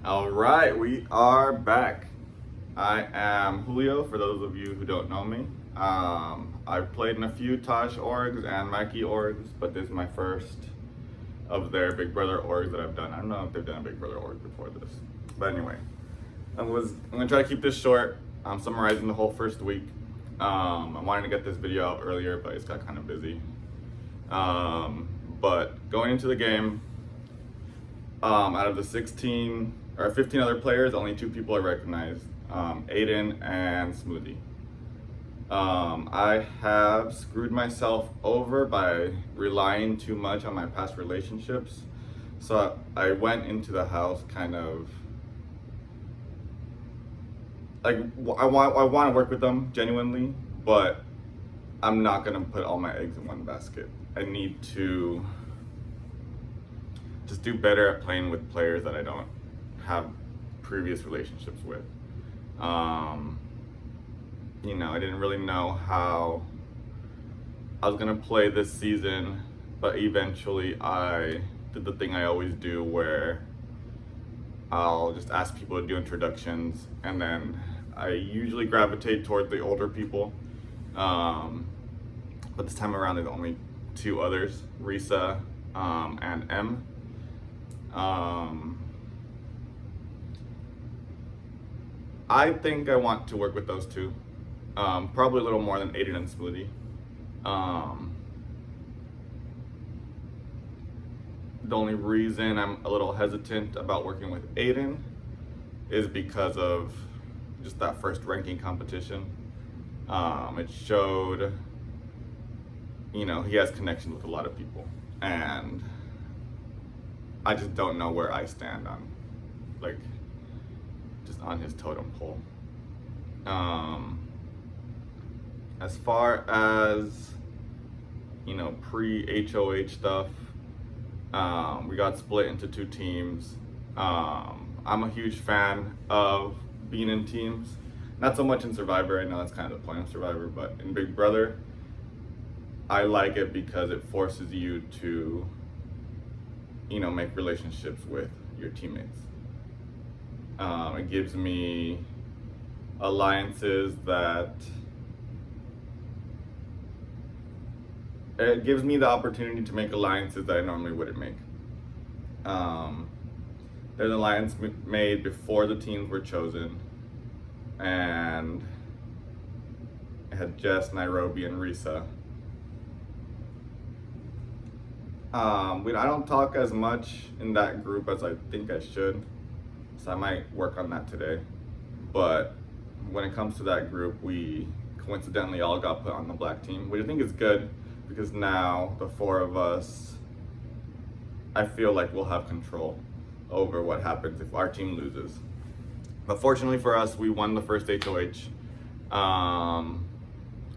All right, we are back. I am Julio, for those of you who don't know me. I've played in a few TashORGs and Mikey orgs, but this is my first of their Big Brother orgs that I've done. I don't know if they've done a Big Brother org before this. But anyway, I'm gonna try to keep this short. I'm summarizing the whole first week. I wanted to get this video out earlier, but it's got kind of busy. But going into the game, out of the 16 or 15 other players, only 2 people I recognized, Aiden and Smoothie. I have screwed myself over by relying too much on my past relationships. So I went into the house kind of like I want to work with them genuinely, but I'm not gonna put all my eggs in one basket. I need to just do better at playing with players that I don't have previous relationships with. I didn't really know how I was gonna play this season, but eventually I did the thing I always do where I'll just ask people to do introductions, and then I usually gravitate toward the older people. But this time around there's only 2 others, Risa and M. I think I want to work with those 2. Probably a little more than Aiden and Smoothie. The only reason I'm a little hesitant about working with Aiden is because of just that first ranking competition. It showed, he has connections with a lot of people, and I just don't know where I stand on, just on his totem pole. As far as, pre-HOH stuff, we got split into 2 teams. I'm a huge fan of being in teams. Not so much in Survivor, I know that's kind of the point of Survivor, but in Big Brother, I like it because it forces you to, make relationships with your teammates. It gives me alliances it gives me the opportunity to make alliances that I normally wouldn't make. There's an alliance made before the teams were chosen, and it had Jess, Nairobi, and Risa. I don't talk as much in that group as I think I should, so I might work on that today. But when it comes to that group, we coincidentally all got put on the black team, which I think is good, because now the 4 of us, I feel like we'll have control over what happens if our team loses. But fortunately for us, we won the first HOH.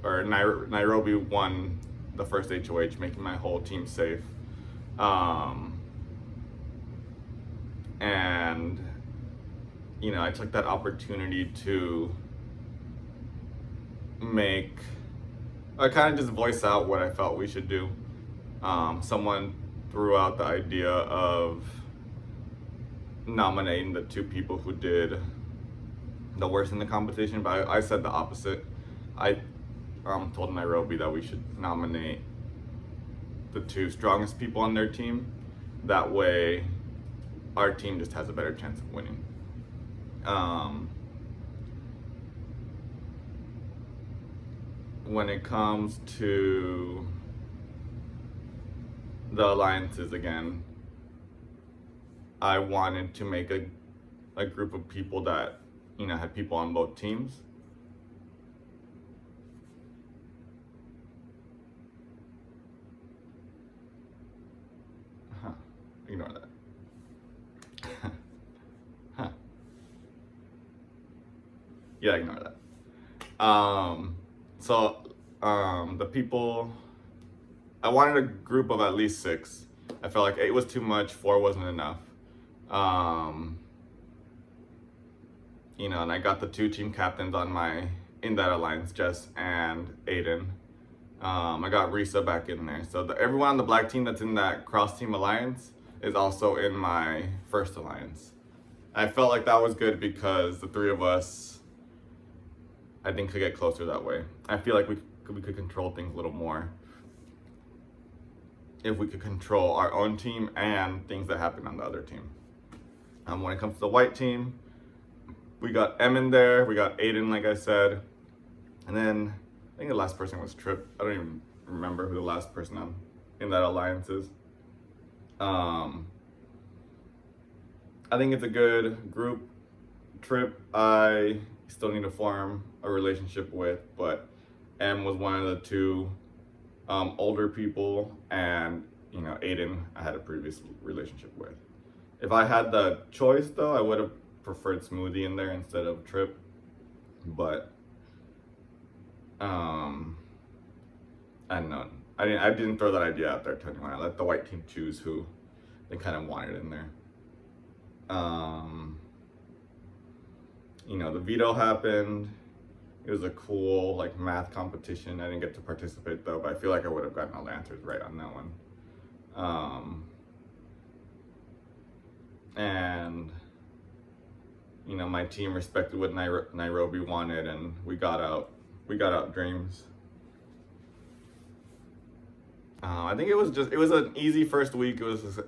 Nairobi won the first HOH, making my whole team safe. And I took that opportunity to I kind of just voice out what I felt we should do. Someone threw out the idea of nominating the 2 people who did the worst in the competition, but I said the opposite. I told Nairobi that we should nominate the 2 strongest people on their team. That way, our team just has a better chance of winning. When it comes to the alliances again, I wanted to make a group of people that, had people on both teams. Ignore that. Yeah, ignore that. The people, I wanted a group of at least 6. I felt like 8 was too much, 4 wasn't enough. And I got the 2 team captains in that alliance, Jess and Aiden. I got Risa back in there. So everyone on the black team that's in that cross team alliance is also in my first alliance. I felt like that was good because the three of us, I think, could get closer that way. I feel like we could control things a little more if we could control our own team and things that happen on the other team. When it comes to the white team, we got M in there, we got Aiden, like I said, and then I think the last person was Trip. I don't even remember who the last person in that alliance is. I think it's a good group. Trip, I still need to form a relationship with, but M was one of the two older people, and Aiden I had a previous relationship with. If I had the choice though, I would have preferred Smoothie in there instead of Trip, but I don't know. I didn't throw that idea out there to anyone. I let the white team choose who they kind of wanted in there. The veto happened. It was a cool math competition. I didn't get to participate though, but I feel like I would have gotten all the answers right on that one. And my team respected what Nairobi wanted, and we got out dreams. I think it was an easy first week. It was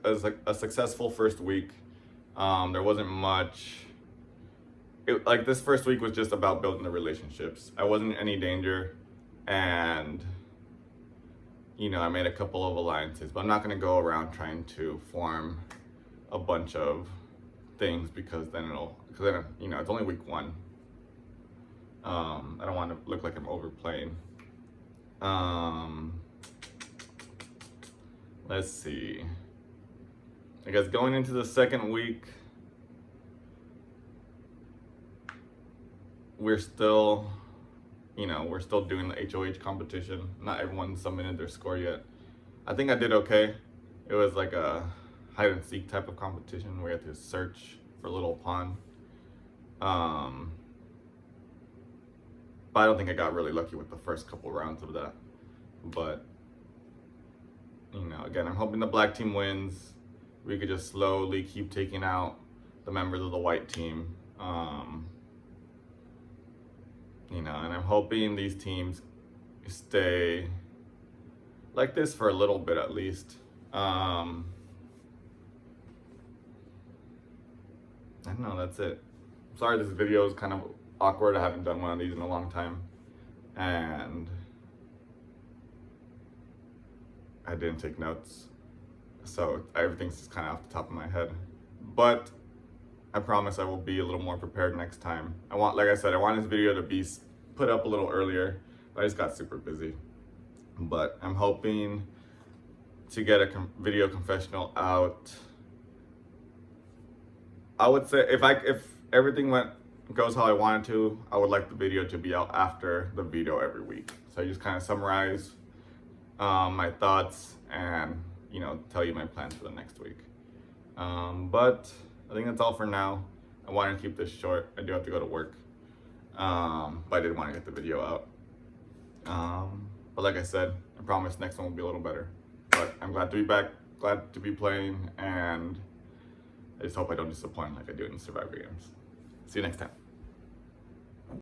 a successful first week. There wasn't much. This first week was just about building the relationships. I wasn't in any danger, and I made a couple of alliances, but I'm not going to go around trying to form a bunch of things because then it's only week 1. I don't want to look like I'm overplaying. Let's see. I guess going into the second week, we're still doing the HOH competition. Not everyone submitted their score yet. I think I did okay. It was like a hide and seek type of competition where you have to search for a little pawn. But I don't think I got really lucky with the first couple rounds of that. But again, I'm hoping the black team wins. We could just slowly keep taking out the members of the white team. And I'm hoping these teams stay like this for a little bit at least. I don't know, that's it. Sorry this video is kind of awkward. I haven't done one of these in a long time. And I didn't take notes. So everything's just kind of off the top of my head. But I promise I will be a little more prepared next time. Like I said, I want this video to be put up a little earlier, but I just got super busy. But I'm hoping to get a video confessional out. I would say if everything goes how I wanted to, I would like the video to be out after the veto every week. So I just kind of summarize my thoughts and tell you my plans for the next week. But I think that's all for now. I wanted to keep this short. I do have to go to work. But I did want to get the video out. But like I said, I promise next one will be a little better. But I'm glad to be back, glad to be playing, and I just hope I don't disappoint like I do in Survivor games. See you next time.